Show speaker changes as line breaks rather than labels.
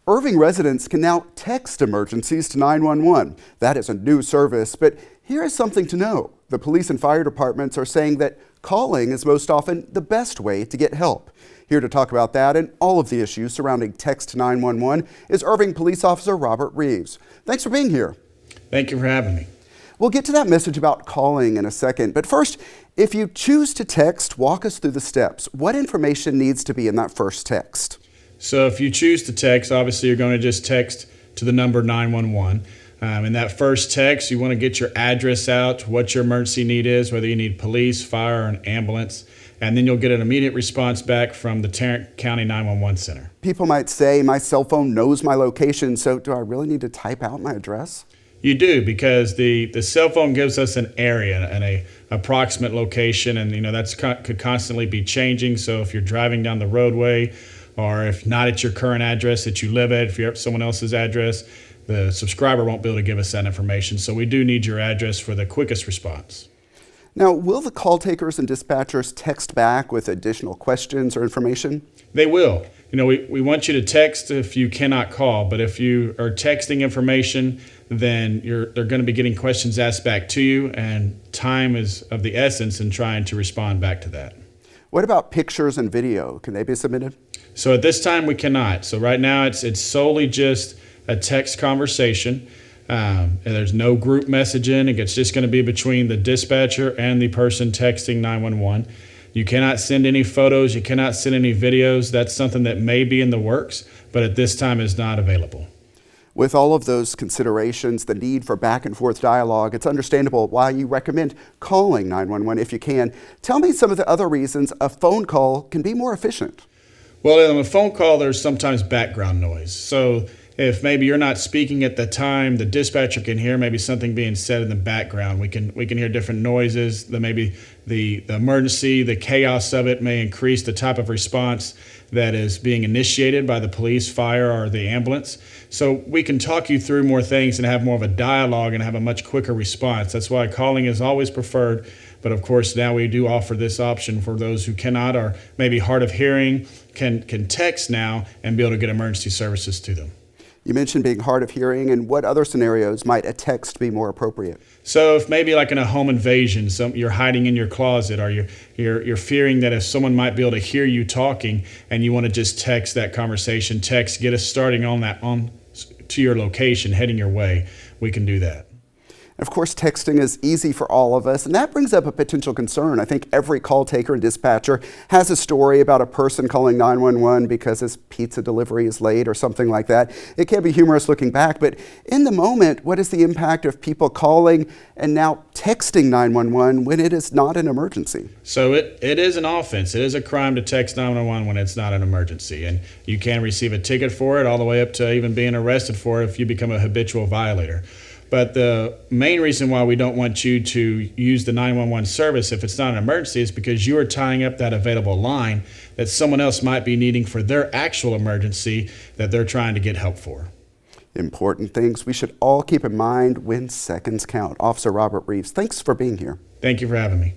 Irving residents can now text emergencies to 911. That is a new service, but here is something to know. The police and fire departments are saying that calling is most often the best way to get help. Here to talk about that and all of the issues surrounding text to 911 is Irving Police Officer Robert Reeves. Thanks for being here.
Thank you for having me.
We'll get to that message about calling in a second, but first, if you choose to text, walk us through the steps. What information needs to be in that first text?
So if you choose to text, obviously you're going to just text to the number 911. In that first text, you want to get your address out, what your emergency need is, whether you need police, fire, or an ambulance, and then you'll get an immediate response back from the Tarrant County 911 Center.
People might say, my cell phone knows my location, so do I really need to type out my address?
You do, because the cell phone gives us an area and a approximate location, and that's could constantly be changing. So if you're driving down the roadway, or if not at your current address that you live at, if you're at someone else's address, the subscriber won't be able to give us that information. So we do need your address for the quickest response.
Now, will the call takers and dispatchers text back with additional questions or information?
They will. We want you to text if you cannot call, but if you are texting information, then they're going to be getting questions asked back to you, and time is of the essence in trying to respond back to that.
What about pictures and video? Can they be submitted?
So at this time we cannot. So right now it's solely just a text conversation. And there's no group messaging. It's just going to be between the dispatcher and the person texting 911. You cannot send any photos. You cannot send any videos. That's something that may be in the works, but at this time is not available.
With all of those considerations, the need for back and forth dialogue, it's understandable why you recommend calling 911 if you can. Tell me some of the other reasons a phone call can be more efficient.
Well, on a phone call, there's sometimes background noise. So if maybe you're not speaking at the time, the dispatcher can hear maybe something being said in the background. We can hear different noises. Maybe the emergency, the chaos of it may increase the type of response that is being initiated by the police, fire, or the ambulance. So we can talk you through more things and have more of a dialogue and have a much quicker response. That's why calling is always preferred. But of course, now we do offer this option for those who cannot or maybe hard of hearing, can text now and be able to get emergency services to them.
You mentioned being hard of hearing, and what other scenarios might a text be more appropriate?
So if maybe like in a home invasion, you're hiding in your closet, or you're fearing that if someone might be able to hear you talking and you want to just text that conversation, get us starting on to your location, heading your way, we can do that.
Of course, texting is easy for all of us, and that brings up a potential concern. I think every call taker and dispatcher has a story about a person calling 911 because his pizza delivery is late or something like that. It can be humorous looking back, but in the moment, what is the impact of people calling and now texting 911 when it is not an emergency?
So it is an offense. It is a crime to text 911 when it's not an emergency, and you can receive a ticket for it all the way up to even being arrested for it if you become a habitual violator. But the main reason why we don't want you to use the 911 service if it's not an emergency is because you are tying up that available line that someone else might be needing for their actual emergency that they're trying to get help for.
Important things we should all keep in mind when seconds count. Officer Robert Reeves, thanks for being here.
Thank you for having me.